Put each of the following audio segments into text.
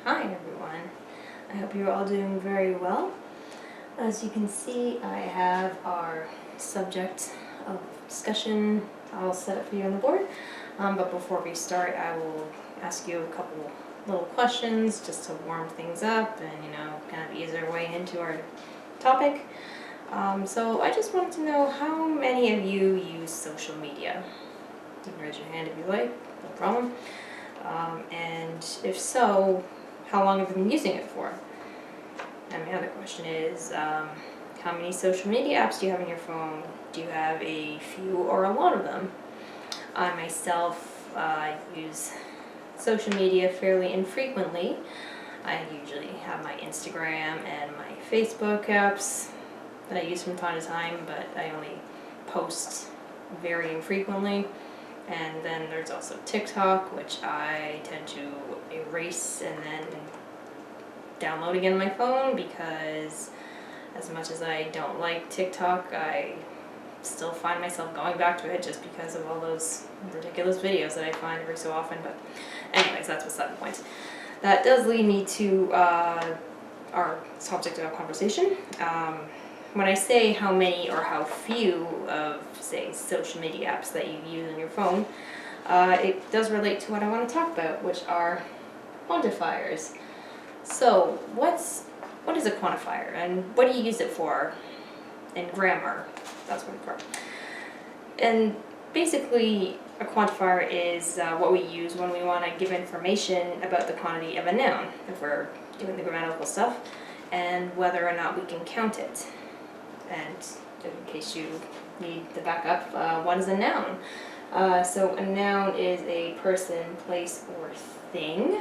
Hi everyone, I hope you're all doing very well. As you can see, I have our subject of discussion all set up for you on the board. But before we start, I will ask you a couple little questions just to warm things up and, kind of ease our way into our topic. So I just wanted to know how many of you use social media. You can raise your hand if you like, no problem. And if so, how long have you been using it for? And my other question is, how many social media apps do you have on your phone? Do you have a few or a lot of them? I myself use social media fairly infrequently. I usually have my Instagram and my Facebook apps that I use from time to time, but I only post very infrequently. And then there's also TikTok, which I tend to erase and then download again on my phone, because as much as I don't like TikTok, I still find myself going back to it just because of all those ridiculous videos that I find every so often. But anyways, that's beside the point. That does lead me to our subject of our conversation. When I say how many or how few of, say, social media apps that you use on your phone, it does relate to what I want to talk about, which are quantifiers. So, what is a quantifier, and what do you use it for in grammar? That's one part. And basically, a quantifier is what we use when we want to give information about the quantity of a noun, if we're doing the grammatical stuff, and whether or not we can count it. And in case you need the backup, what is a noun? So a noun is a person, place, or thing.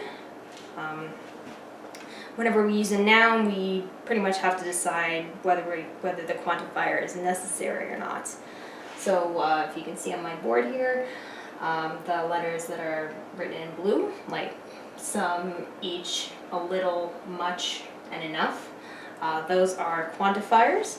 Whenever we use a noun, we pretty much have to decide whether the quantifier is necessary or not. So if you can see on my board here, the letters that are written in blue, like some, each, a little, much, and enough, those are quantifiers.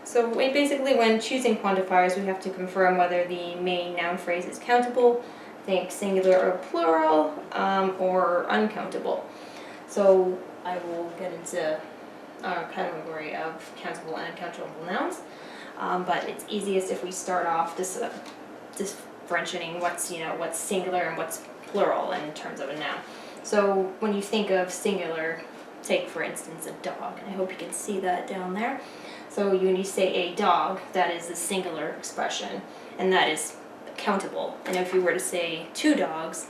So basically, when choosing quantifiers, we have to confirm whether the main noun phrase is countable, think singular or plural, or uncountable. So I will get into our category of countable and uncountable nouns, but it's easiest if we start off differentiating what's singular and what's plural in terms of a noun. So when you think of singular, take for instance a dog, and I hope you can see that down there. So when you say a dog, that is a singular expression, and that is countable. And if you were to say two dogs,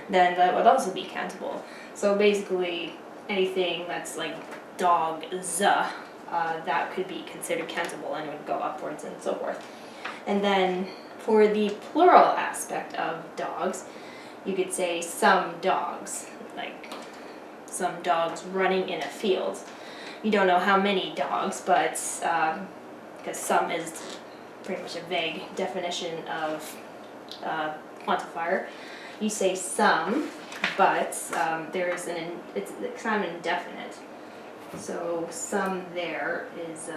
then that would also be countable. So basically, anything that's like dogs, that could be considered countable and would go upwards and so forth. And then for the plural aspect of dogs, you could say some dogs, like some dogs running in a field. You don't know how many dogs, but because some is pretty much a vague definition of quantifier, you say some, but it's kind of indefinite. So some there is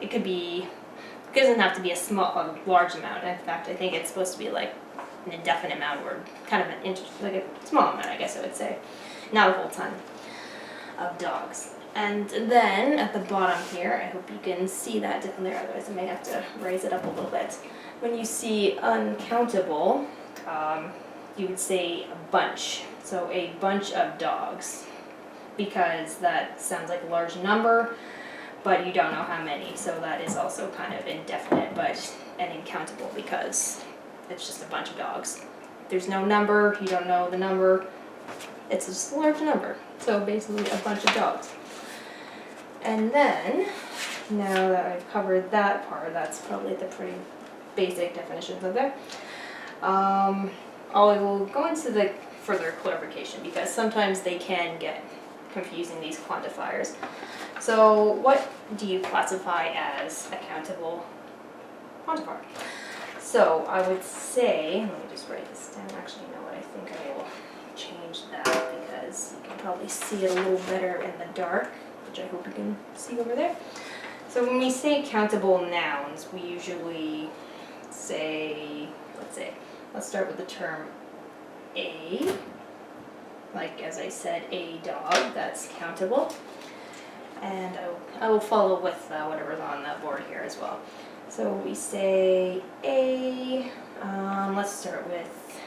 it doesn't have to be a large amount. In fact, I think it's supposed to be like an indefinite amount, or kind of like a small amount, I guess I would say. Not a whole ton of dogs. And then at the bottom here, I hope you can see that down there, otherwise I may have to raise it up a little bit. When you see uncountable, you would say a bunch. So a bunch of dogs, because that sounds like a large number, but you don't know how many. So that is also kind of indefinite, and uncountable, because it's just a bunch of dogs. There's no number, you don't know the number. It's just a large number. So basically a bunch of dogs. And then, now that I've covered that part, that's probably the pretty basic definitions of there. I will go into the further clarification, because sometimes they can get confusing, these quantifiers. So what do you classify as a countable quantifier? So I would say, let me just write this down. Actually, you know what, I think I will change that, because you can probably see it a little better in the dark, which I hope you can see over there. So when we say countable nouns, we usually say, let's start with the term a, like as I said, a dog, that's countable. And I will follow with whatever's on the board here as well. So we say a, let's start with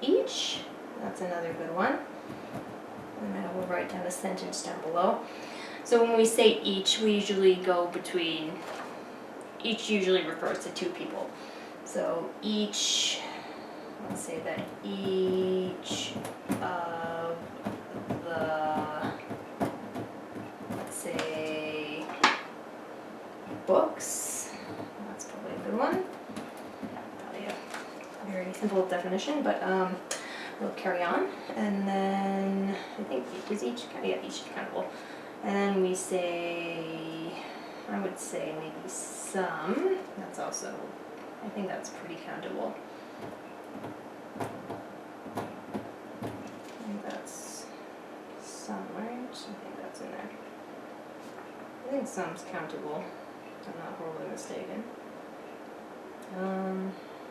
each. That's another good one. And I will write down a sentence down below. So when we say each, we usually go between, each usually refers to two people. So each, let's say that each of the, let's say, books, that's probably a good one. Probably a very simple definition, but we'll carry on. And then I think is each, yeah, each is countable. And then we say, I would say maybe some, that's also, I think that's pretty countable. I think that's some, right? I think that's in there. I think some's countable, if I'm not horribly mistaken.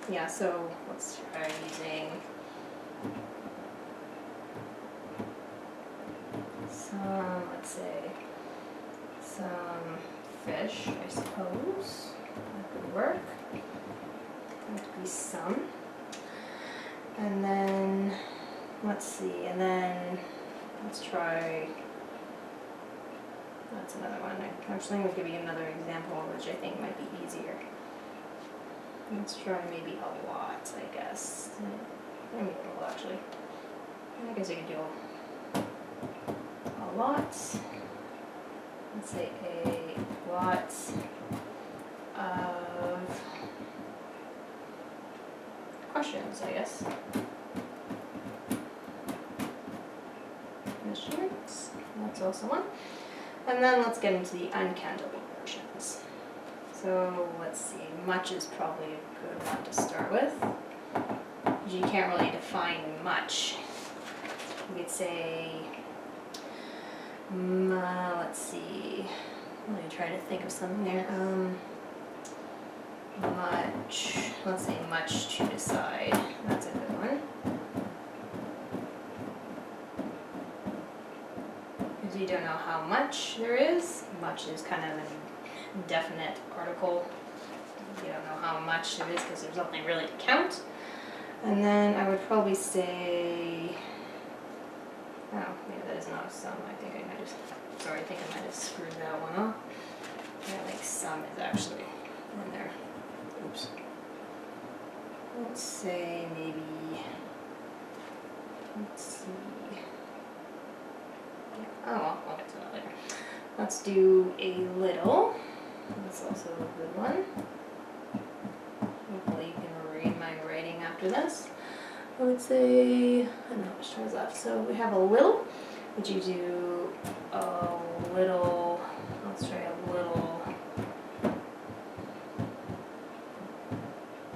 Yeah, so let's try using some, let's say, some fish, I suppose. That could work. That could be some. And then, let's see, and then let's try, that's another one. Actually, I'm going to give you another example, which I think might be easier. Let's try maybe a lot, I guess. Maybe a little, actually. I guess I could do a lot. Let's say a lot of questions, I guess. Questions, that's also one. And then let's get into the uncountable versions. So let's see, much is probably a good one to start with. You can't really define much. You could say, let's see, let me try to think of something there. Much, let's say much to decide. That's a good one. Because you don't know how much there is. Much is kind of an indefinite article. You don't know how much there is because there's nothing really to count. And then I would probably say, oh, maybe that is not a sum. I think I might have, sorry, I think I might have screwed that one up. Yeah, like sum is actually in there. Oops. Let's say maybe, let's see. Yeah. Oh, well, I'll get to that later. Let's do a little. That's also a good one. Hopefully you can read my writing after this. I would say, I don't know how much time is left. So we have a little. Would you do a little, let's try a little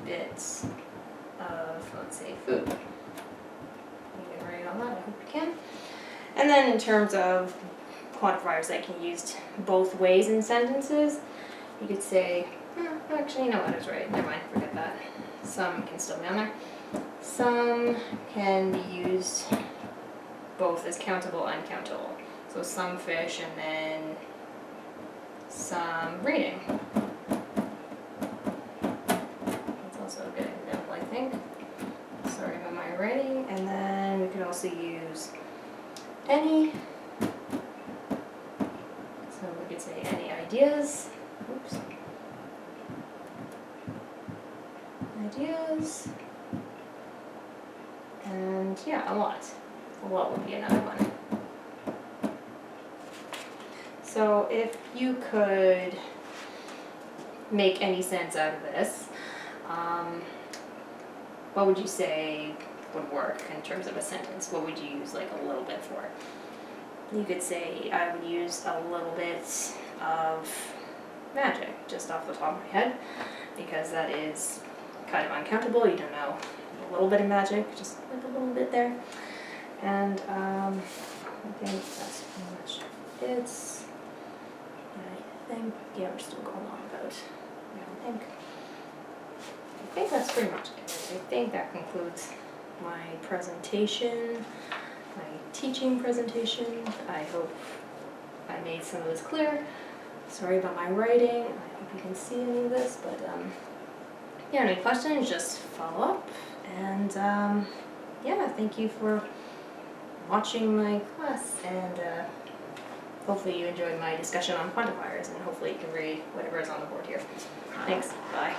bits of, let's say, food. You can write on that, I hope you can. And then in terms of quantifiers that can be used both ways in sentences, you could say, actually, you know what, I was right, never mind, forget that. Some can still be on there. Some can be used both as countable and uncountable. So some fish and then some reading. That's also a good example, I think. Sorry about my writing. And then we could also use any. So we could say any ideas. Oops. Ideas. And yeah, a lot. A lot would be another one. So if you could make any sense out of this, what would you say would work in terms of a sentence? What would you use like a little bit for? You could say I would use a little bit of magic, just off the top of my head, because that is kind of uncountable. You don't know a little bit of magic, just like a little bit there. And I think that's pretty much it. I think, yeah, we're still going on about, yeah, I think that's pretty much it. I think that concludes my presentation. I teaching presentation. I hope I made some of this clear. Sorry about my writing. I hope you can see any of this, but yeah, any questions, just follow up. And yeah, thank you for watching my class, and hopefully you enjoyed my discussion on quantifiers, and hopefully you can read whatever is on the board here. Thanks, bye.